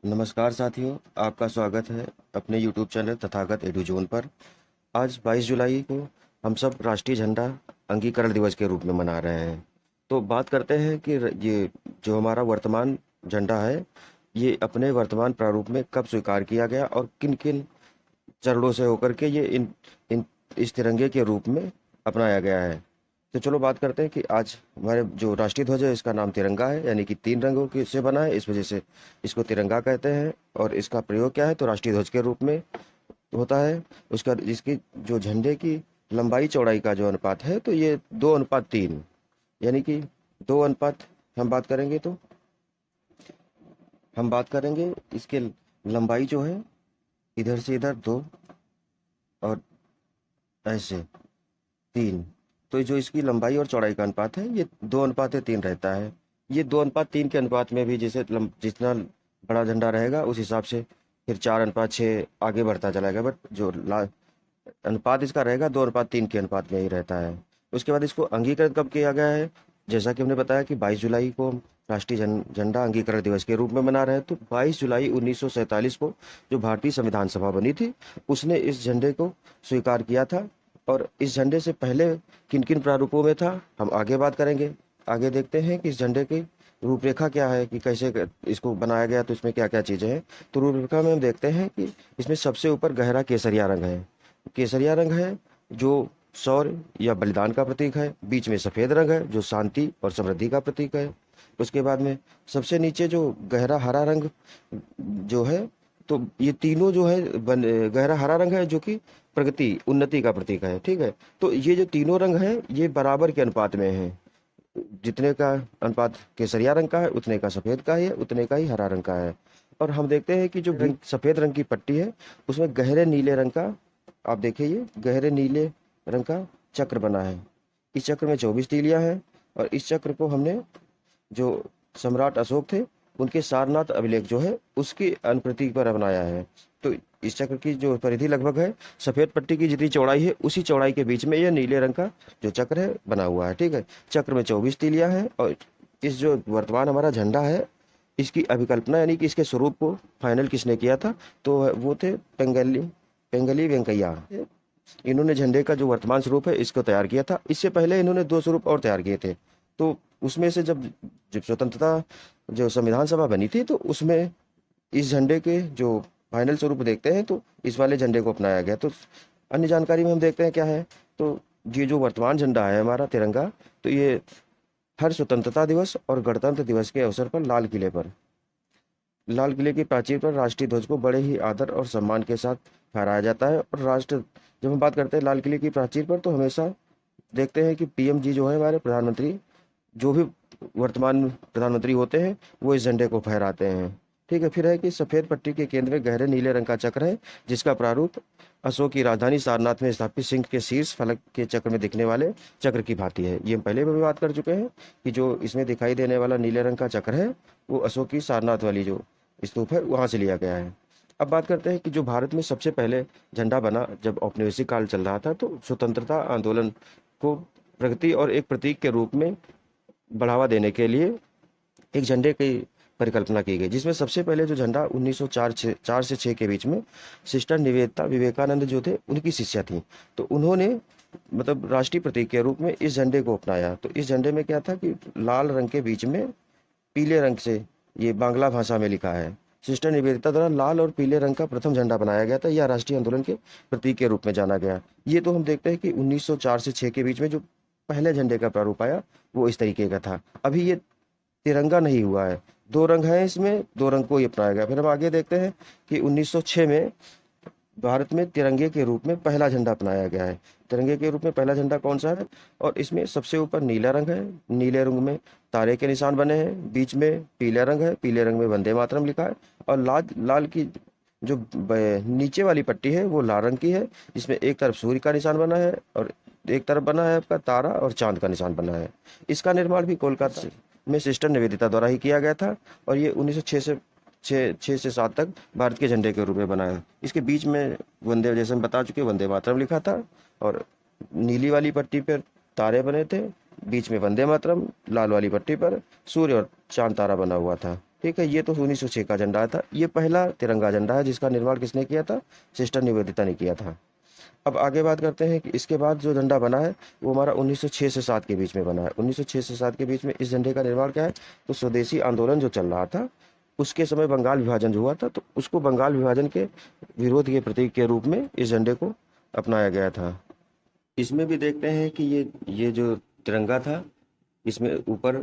नमस्कार साथियों, आपका स्वागत है अपने यूट्यूब चैनल तथागत एडुजोन पर। आज 22 जुलाई को हम सब राष्ट्रीय झंडा अंगीकरण दिवस के रूप में मना रहे हैं। तो बात करते हैं कि ये जो हमारा वर्तमान झंडा है, ये अपने वर्तमान प्रारूप में कब स्वीकार किया गया और किन किन चरणों से होकर के ये इन इन इस तिरंगे के रूप में अपनाया गया है। तो चलो बात करते हैं कि आज हमारे जो राष्ट्रीय ध्वज है इसका नाम तिरंगा है, यानी कि 3 रंगों के से बना है, इस वजह से इसको तिरंगा कहते हैं। और इसका प्रयोग क्या है, तो राष्ट्रीय ध्वज के रूप में होता है। उसका इसकी जो झंडे की लंबाई चौड़ाई का जो अनुपात है, तो ये 2:3, यानी कि 2 अनुपात हम बात करेंगे तो हम बात करेंगे इसके लंबाई जो है, इधर से इधर 2 और ऐसे 3। तो जो इसकी लंबाई और चौड़ाई का अनुपात है, ये 2:3 रहता है। ये 2:3 के अनुपात में भी जैसे जितना बड़ा झंडा रहेगा उस हिसाब से फिर 4:6 आगे बढ़ता चलाएगा, बट जो अनुपात इसका रहेगा 2:3 के अनुपात में ही रहता है। उसके बाद इसको अंगीकृत कब किया गया है, जैसा कि हमने बताया कि 22 जुलाई को राष्ट्रीय झंडा अंगीकरण दिवस के रूप में मना रहे हैं। तो 22 जुलाई 1947 को जो भारतीय संविधान सभा बनी थी, उसने इस झंडे को स्वीकार किया था। और इस झंडे से पहले किन किन प्रारूपों में था, हम आगे बात करेंगे। आगे देखते हैं कि इस झंडे की रूपरेखा क्या है, कि कैसे इसको बनाया गया, तो इसमें क्या क्या चीज़ें हैं। तो रूपरेखा में हम देखते हैं कि इसमें सबसे ऊपर गहरा केसरिया रंग है। केसरिया रंग है जो शौर्य या बलिदान का प्रतीक है। बीच में सफ़ेद रंग है जो शांति और समृद्धि का प्रतीक है। उसके बाद में सबसे नीचे जो गहरा हरा रंग जो है, तो ये तीनों जो है गहरा हरा रंग है जो कि प्रगति उन्नति का प्रतीक है। ठीक है, तो ये जो तीनों रंग है ये बराबर के अनुपात में है। जितने का अनुपात केसरिया रंग का है उतने का सफ़ेद का है, उतने का ही हरा रंग का है। और हम देखते हैं कि जो सफ़ेद रंग की पट्टी है उसमें गहरे नीले रंग का, आप देखिए ये गहरे नीले रंग का चक्र बना है। इस चक्र में 24 तीलियां हैं। और इस चक्र को हमने जो सम्राट अशोक थे उनके सारनाथ अभिलेख जो है उसकी अनुप्रति पर बनाया है। तो इस चक्र की जो परिधि लगभग है, सफेद पट्टी की जितनी चौड़ाई है उसी चौड़ाई के बीच में यह नीले रंग का जो चक्र है बना हुआ है। ठीक है, चक्र में 24 तीलियां हैं। और इस जो वर्तमान हमारा झंडा है, इसकी अभिकल्पना यानी कि इसके स्वरूप को फाइनल किसने किया था, तो वो थे पेंगली वेंकैया। इन्होंने झंडे का जो वर्तमान स्वरूप है इसको तैयार किया था। इससे पहले इन्होंने 2 स्वरूप और तैयार किए थे। तो उसमें से जब जब स्वतंत्रता जो संविधान सभा बनी थी, तो उसमें इस झंडे के जो फाइनल स्वरूप देखते हैं तो इस वाले झंडे को अपनाया गया। तो अन्य जानकारी में हम देखते हैं क्या है, तो ये जो वर्तमान झंडा है हमारा तिरंगा, तो ये हर स्वतंत्रता दिवस और गणतंत्र दिवस के अवसर पर लाल किले की प्राचीर पर राष्ट्रीय ध्वज को बड़े ही आदर और सम्मान के साथ फहराया जाता है। और जब हम बात करते हैं लाल किले की प्राचीर पर, तो हमेशा देखते हैं कि पीएम जी जो है हमारे प्रधानमंत्री, जो भी वर्तमान प्रधानमंत्री होते हैं, वो इस झंडे को फहराते हैं। ठीक है, फिर है कि सफेद पट्टी के केंद्र में गहरे नीले रंग का चक्र है, जिसका प्रारूप अशोक की राजधानी सारनाथ में स्थापित सिंह के शीर्ष फलक के चक्र में दिखने वाले चक्र की भांति है। ये हम पहले भी बात कर चुके हैं कि जो इसमें दिखाई देने वाला नीले रंग का चक्र है वो अशोक की सारनाथ वाली जो स्तूप है वहां से लिया गया है। अब बात करते हैं कि जो भारत में सबसे पहले झंडा बना, जब औपनिवेशिक काल चल रहा था, तो स्वतंत्रता आंदोलन को प्रगति और एक प्रतीक के रूप में बढ़ावा देने के लिए एक झंडे की परिकल्पना की गई, जिसमें सबसे पहले जो झंडा 1904 से 6 के बीच में सिस्टर निवेदिता विवेकानंद जो थे उनकी शिष्या थी, तो उन्होंने मतलब राष्ट्रीय प्रतीक के रूप में इस झंडे को अपनाया। तो इस झंडे में क्या था कि लाल रंग के बीच में पीले रंग से ये बांग्ला भाषा में लिखा है। सिस्टर निवेदिता द्वारा लाल और पीले रंग का प्रथम झंडा बनाया गया था। यह राष्ट्रीय आंदोलन के प्रतीक के रूप में जाना गया। ये तो हम देखते हैं कि 1904 से 6 के बीच में जो पहले झंडे का प्रारूप आया वो इस तरीके का था। अभी ये तिरंगा नहीं हुआ है, 2 रंग हैं इसमें, 2 रंग को ही अपनाया गया। फिर हम आगे देखते हैं कि 1906 में भारत में तिरंगे के रूप में पहला झंडा अपनाया गया है। तिरंगे के रूप में पहला झंडा कौन सा है, और इसमें सबसे ऊपर नीला रंग है, नीले रंग में तारे के निशान बने हैं, बीच में पीला रंग है, पीले रंग में वंदे मातरम लिखा है। और लाल लाल की जो नीचे वाली पट्टी है वो लाल रंग की है, जिसमें एक तरफ सूर्य का निशान बना है और एक तरफ बना है आपका तारा और चांद का निशान बना है। इसका निर्माण भी कोलकाता में सिस्टर निवेदिता द्वारा ही किया गया था। और ये 1906 से 6 से 7 तक भारत के झंडे के रूप में बना है। इसके बीच में वंदे, जैसे हम बता चुके, वंदे मातरम लिखा था। और नीली वाली पट्टी पर तारे बने थे, बीच में वंदे मातरम, लाल वाली पट्टी पर सूर्य और चांद तारा बना हुआ था। ठीक है। ये तो 1906 का झंडा था। ये पहला तिरंगा झंडा है जिसका निर्माण किसने किया था? सिस्टर निवेदिता ने किया था। अब आगे बात करते हैं कि इसके बाद जो झंडा बना है वो हमारा 1906 से 7 के बीच में बना है। 1906 से 7 के बीच में इस झंडे का निर्माण क्या है? तो स्वदेशी आंदोलन जो चल रहा था उसके समय बंगाल विभाजन जो हुआ था, तो उसको बंगाल विभाजन के विरोध के प्रतीक के रूप में इस झंडे को अपनाया गया था। इसमें भी देखते हैं कि ये जो तिरंगा था, इसमें ऊपर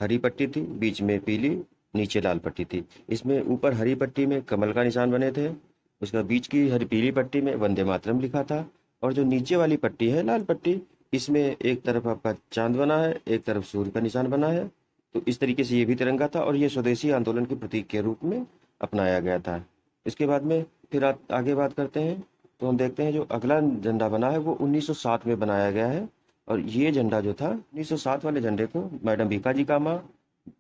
हरी पट्टी थी, बीच में पीली, नीचे लाल पट्टी थी। इसमें ऊपर हरी पट्टी में कमल का निशान बने थे, उसका बीच की हरी पीली पट्टी में वंदे मातरम लिखा था, और जो नीचे वाली पट्टी है लाल पट्टी, इसमें एक तरफ आपका चांद बना है, एक तरफ सूर्य का निशान बना है। तो इस तरीके से ये भी तिरंगा था और ये स्वदेशी आंदोलन के प्रतीक के रूप में अपनाया गया था। इसके बाद में फिर आगे बात करते हैं, तो हम देखते हैं जो अगला झंडा बना है वो 1907 में बनाया गया है। और ये झंडा जो था 1907 वाले झंडे को मैडम भीकाजी कामा,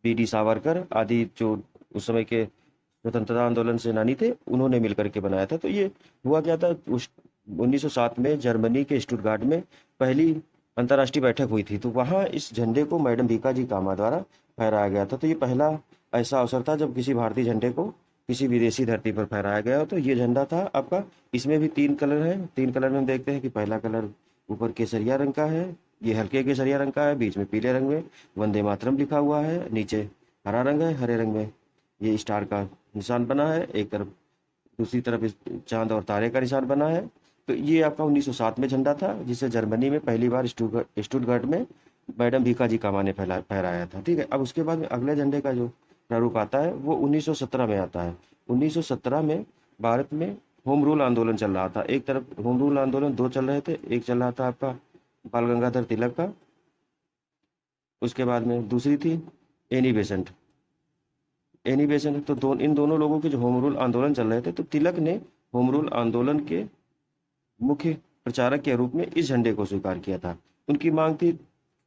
बीडी सावरकर आदि जो उस समय के स्वतंत्रता आंदोलन सेनानी थे, उन्होंने मिलकर के बनाया था। तो ये हुआ क्या था, उस 1907 में जर्मनी के स्टुटगार्ट में पहली अंतर्राष्ट्रीय बैठक हुई थी, तो वहाँ इस झंडे को मैडम भीकाजी कामा द्वारा फहराया गया था। तो ये पहला ऐसा अवसर था जब किसी भारतीय झंडे को किसी विदेशी धरती पर फहराया गया हो। तो ये झंडा था आपका। इसमें भी 3 कलर हैं। 3 कलर में हम देखते हैं कि पहला कलर ऊपर केसरिया रंग का है, ये हल्के केसरिया रंग का है, बीच में पीले रंग में वंदे मातरम लिखा हुआ है, नीचे हरा रंग है, हरे रंग में ये स्टार का निशान बना है, एक तरफ दूसरी तरफ इस चांद और तारे का निशान बना है। तो ये आपका 1907 में झंडा था जिसे जर्मनी में पहली बार स्टुटगार्ट में मैडम भीकाजी कामा ने फहराया था। ठीक है। अब उसके बाद में अगले झंडे का जो प्रारूप आता है वो 1917 में आता है। 1917 में भारत में होम रूल आंदोलन चल रहा था। एक तरफ होम रूल आंदोलन 2 चल रहे थे, एक चल रहा था आपका बाल गंगाधर तिलक का, उसके बाद में दूसरी थी एनी बेसेंट। तो इन दोनों लोगों के जो होम रूल आंदोलन चल रहे थे, तो तिलक ने होम रूल आंदोलन के मुख्य प्रचारक के रूप में इस झंडे को स्वीकार किया था। उनकी मांग थी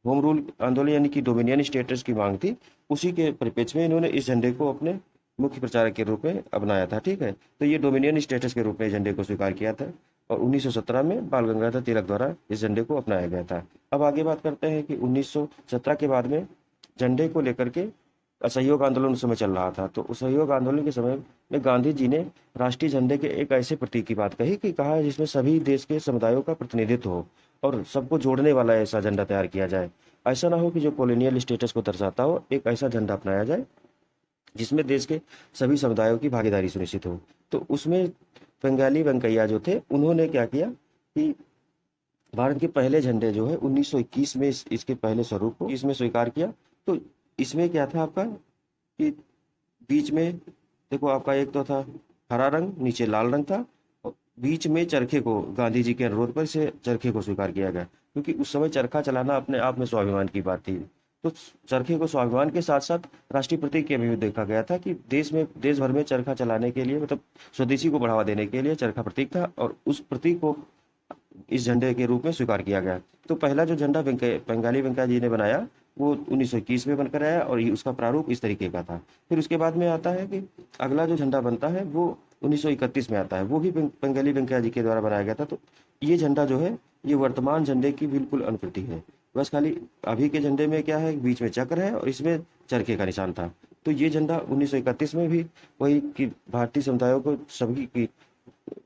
होम रूल आंदोलन यानी कि डोमिनियन स्टेटस की मांग थी, उसी के परिप्रेक्ष्य में इन्होंने इस झंडे को अपने मुख्य प्रचारक के रूप में अपनाया था। ठीक है। तो ये डोमिनियन स्टेटस के रूप में झंडे को स्वीकार किया था और 1917 में बाल गंगाधर तिलक द्वारा इस झंडे को अपनाया गया था। अब आगे बात करते हैं कि 1917 के बाद में झंडे को लेकर के असहयोग आंदोलन उस समय चल रहा था। तो असहयोग आंदोलन के समय में गांधी जी ने राष्ट्रीय झंडे के एक ऐसे प्रतीक की बात कही कि कहा जिसमें सभी देश के समुदायों का प्रतिनिधित्व हो और सबको जोड़ने वाला ऐसा झंडा तैयार किया जाए। ऐसा ना हो कि जो कॉलोनियल स्टेटस को दर्शाता हो, एक ऐसा झंडा अपनाया जाए जिसमें देश के सभी समुदायों की भागीदारी सुनिश्चित हो। तो उसमें बंगाली वेंकैया जो थे, उन्होंने क्या किया कि भारत के पहले झंडे जो है 1921 में इसके पहले स्वरूप को इसमें स्वीकार किया। तो इसमें क्या था आपका कि बीच में देखो आपका एक तो था हरा रंग, नीचे लाल रंग था, और बीच में चरखे को गांधी जी के अनुरोध पर से चरखे को स्वीकार किया गया, क्योंकि उस समय चरखा चलाना अपने आप में स्वाभिमान की बात थी। तो चरखे को स्वाभिमान के साथ साथ राष्ट्रीय प्रतीक के भी देखा गया था कि देश भर में चरखा चलाने के लिए, मतलब स्वदेशी को बढ़ावा देने के लिए चरखा प्रतीक था, और उस प्रतीक को इस झंडे के रूप में स्वीकार किया गया। तो पहला जो झंडा बंगाली वेंकैया जी ने बनाया वो 1921 में बनकर आया और उसका प्रारूप इस तरीके का था। फिर उसके बाद में आता है कि अगला जो झंडा बनता है वो 1931 में आता है, वो भी बंगाली वेंकैया जी के द्वारा बनाया गया था। तो ये झंडा जो है ये वर्तमान झंडे की बिल्कुल अनुकृति है। बस खाली अभी के झंडे में क्या है, बीच में चक्र है और इसमें चरखे का निशान था। तो ये झंडा 1931 में भी वही कि भारतीय समुदायों को सभी की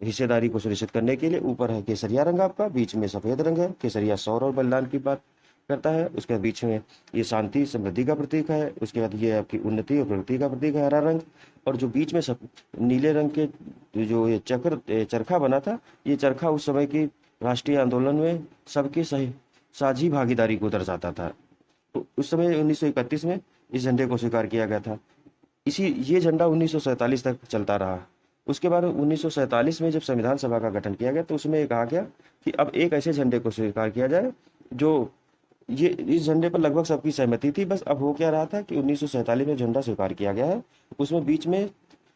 हिस्सेदारी को सुनिश्चित करने के लिए ऊपर है केसरिया रंग आपका, बीच में सफेद रंग है, केसरिया शौर्य और बलिदान की बात करता है। उसके बीच में ये शांति समृद्धि का प्रतीक है। उसके बाद ये आपकी उन्नति और प्रगति का प्रतीक है हरा रंग, और जो बीच में नीले रंग के जो ये चरखा बना था, ये चरखा उस समय की राष्ट्रीय आंदोलन में सबके सही साझी भागीदारी को दर्शाता था। तो उस समय 1931 में इस झंडे को स्वीकार किया गया था। ये झंडा 1947 तक चलता रहा। उसके बाद 1947 में जब संविधान सभा का गठन किया गया तो उसमें कहा गया कि अब एक ऐसे झंडे को स्वीकार किया जाए जो ये इस झंडे पर लगभग सबकी सहमति थी। बस अब हो क्या रहा था कि 1947 में झंडा स्वीकार किया गया है, उसमें बीच में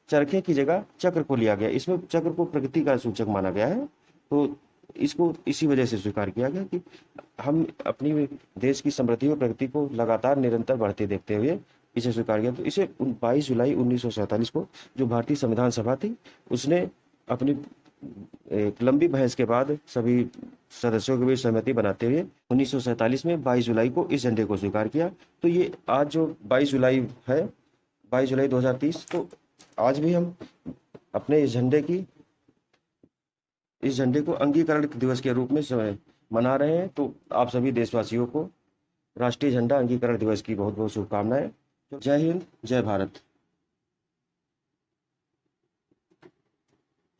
चरखे की जगह चक्र को लिया गया। इसमें चक्र को प्रगति का सूचक माना गया है, तो इसको इसी वजह से स्वीकार किया गया कि हम अपनी देश की समृद्धि और प्रगति को लगातार निरंतर बढ़ते देखते हुए इसे स्वीकार किया। तो इसे 22 जुलाई 1947 को जो भारतीय संविधान सभा थी उसने अपनी एक लंबी बहस के बाद सभी सदस्यों के बीच सहमति बनाते हुए 1947 में 22 जुलाई को इस झंडे को स्वीकार किया। तो ये आज जो 22 जुलाई है 22 जुलाई 2030। तो आज भी हम अपने इस झंडे को अंगीकरण दिवस के रूप में मना रहे हैं। तो आप सभी देशवासियों को राष्ट्रीय झंडा अंगीकरण दिवस की बहुत बहुत शुभकामनाएं। जय हिंद, जय भारत।